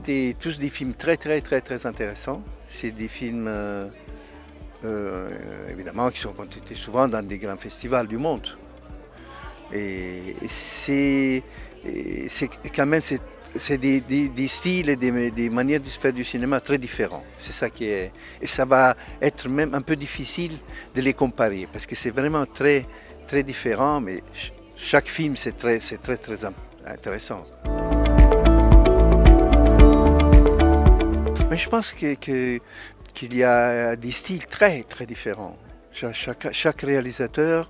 C'était tous des films très intéressants. C'est des films, évidemment, qui ont été souvent dans des grands festivals du monde. Et c'est quand même c'est des styles et des manières de se faire du cinéma très différents. C'est ça qui est. Et ça va être même un peu difficile de les comparer parce que c'est vraiment très différent, mais chaque film c'est très intéressant. Mais je pense qu'il y a des styles très différents. Chaque réalisateur,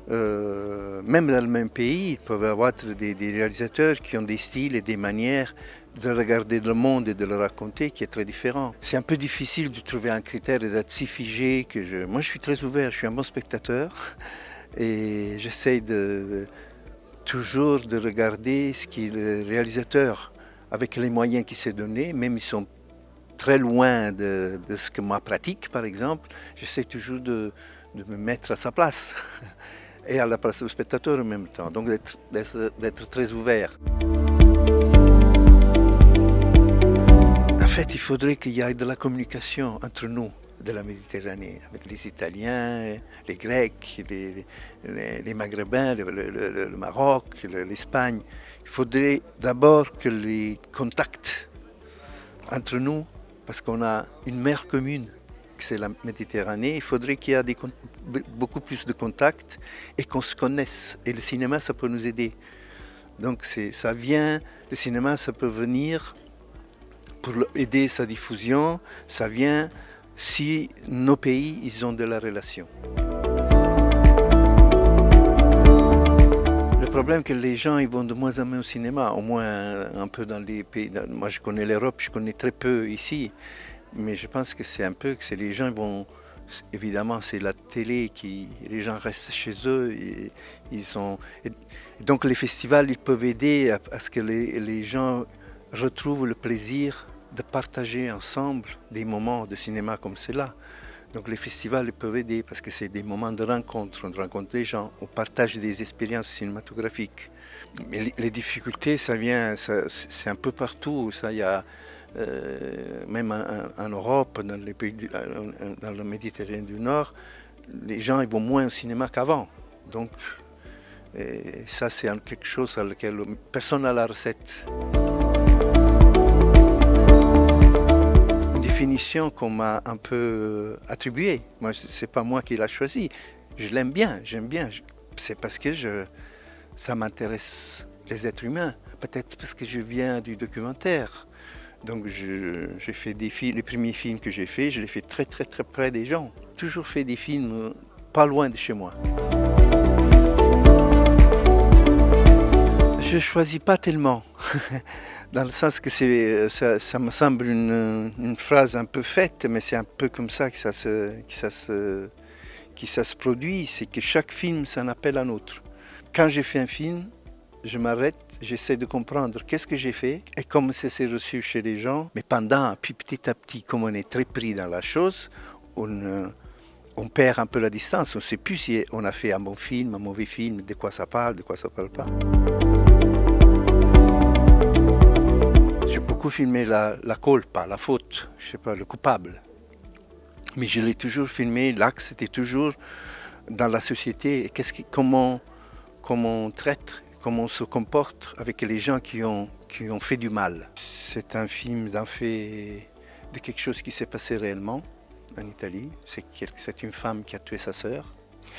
même dans le même pays, il peut y avoir des réalisateurs qui ont des styles et des manières de regarder le monde et de le raconter qui est très différent. C'est un peu difficile de trouver un critère et d'être si figé que moi je suis très ouvert, je suis un bon spectateur et j'essaie toujours de regarder ce que le réalisateur, avec les moyens qu'il s'est donné, même ils sont très loin de ce que moi pratique par exemple, j'essaie toujours de me mettre à sa place et à la place du spectateur en même temps, donc d'être très ouvert. En fait, il faudrait qu'il y ait de la communication entre nous de la Méditerranée, avec les Italiens, les Grecs, les Maghrébins, le Maroc, l'Espagne. Il faudrait d'abord que les contacts entre nous, parce qu'on a une mer commune, c'est la Méditerranée, il faudrait qu'il y ait beaucoup plus de contacts et qu'on se connaisse. Et le cinéma, ça peut nous aider. Donc le cinéma, ça peut venir pour aider sa diffusion, ça vient si nos pays, ils ont de la relation. Le problème c'est que les gens ils vont de moins en moins au cinéma, au moins un peu dans les pays. Moi je connais l'Europe, je connais très peu ici, mais je pense que c'est un peu que les gens vont. Évidemment, c'est la télé les gens restent chez eux. Et donc les festivals ils peuvent aider à ce que les gens retrouvent le plaisir de partager ensemble des moments de cinéma comme cela. Donc les festivals peuvent aider parce que c'est des moments de rencontre, on rencontre les gens, on partage des expériences cinématographiques. Mais les difficultés, c'est un peu partout. Ça, il y a, même en Europe, dans les pays, dans la Méditerranée du Nord, les gens ils vont moins au cinéma qu'avant. Donc ça, c'est quelque chose à laquelle personne n'a la recette. Définition qu'on m'a un peu attribuée. Moi, c'est pas moi qui l'a choisi. Je l'aime bien, j'aime bien. C'est parce que ça m'intéresse les êtres humains. Peut-être parce que je viens du documentaire. Donc j'ai fait des films, les premiers films que j'ai faits, je les fais très près des gens. Toujours fait des films pas loin de chez moi. Je ne choisis pas tellement, dans le sens que ça me semble une phrase un peu faite, mais c'est un peu comme ça que ça se produit, c'est que chaque film, c'est un appel à un autre. Quand j'ai fait un film, je m'arrête, j'essaie de comprendre qu'est-ce que j'ai fait et comment ça s'est reçu chez les gens. Mais puis petit à petit, comme on est très pris dans la chose, on perd un peu la distance, on ne sait plus si on a fait un bon film, un mauvais film, de quoi ça parle pas. J'ai beaucoup filmé la colpa, la faute, je sais pas, le coupable. Mais je l'ai toujours filmé, l'axe était toujours dans la société, comment on traite, comment on se comporte avec les gens qui ont fait du mal. C'est un film de quelque chose qui s'est passé réellement en Italie. C'est une femme qui a tué sa sœur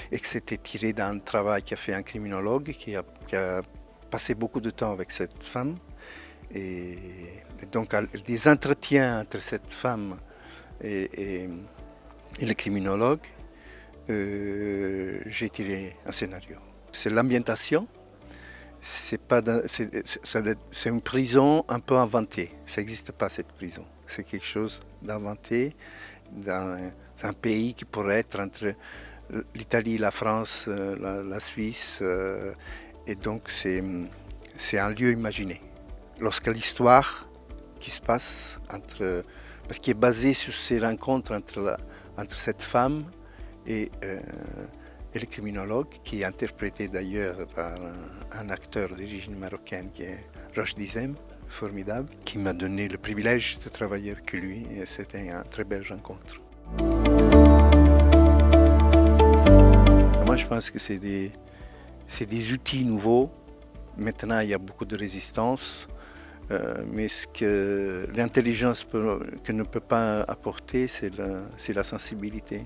et que c'était tiré d'un travail qu'a fait un criminologue qui a passé beaucoup de temps avec cette femme. Et donc, des entretiens entre cette femme et le criminologue, j'ai tiré un scénario. C'est l'ambientation, c'est une prison un peu inventée. Ça n'existe pas cette prison. C'est quelque chose d'inventé dans un pays qui pourrait être entre l'Italie, la France, la Suisse. Et donc c'est un lieu imaginé. Lorsque l'histoire qui se passe parce qu'il est basé sur ces rencontres entre cette femme et le criminologue, qui est interprété d'ailleurs par un acteur d'origine marocaine qui est Roch Dizem. formidable qui m'a donné le privilège de travailler avec lui et c'était une très belle rencontre. Moi je pense que c'est des outils nouveaux. Maintenant il y a beaucoup de résistance, mais ce que l'intelligence ne peut pas apporter, c'est la sensibilité.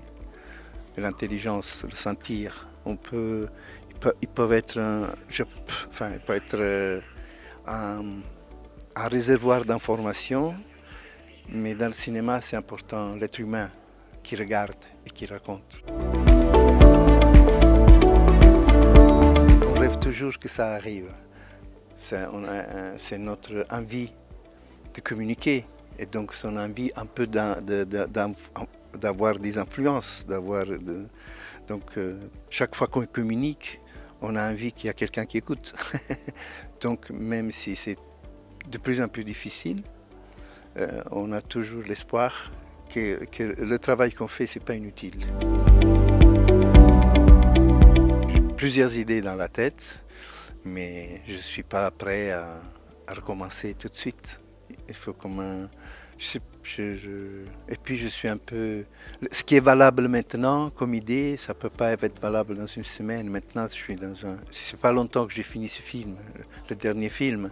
L'intelligence, le sentir. Ils peuvent être un réservoir d'informations, mais dans le cinéma, c'est important l'être humain qui regarde et qui raconte. On rêve toujours que ça arrive. C'est notre envie de communiquer et donc son envie un peu d'avoir des influences, donc chaque fois qu'on communique, on a envie qu'il y a quelqu'un qui écoute. Donc même si c'est de plus en plus difficile, on a toujours l'espoir que le travail qu'on fait, c'est pas inutile. J'ai plusieurs idées dans la tête, mais je suis pas prêt à recommencer tout de suite. Il faut et puis je suis un peu... Ce qui est valable maintenant comme idée, ça ne peut pas être valable dans une semaine. Maintenant, je suis dans un... C'est pas longtemps que j'ai fini ce film, le dernier film.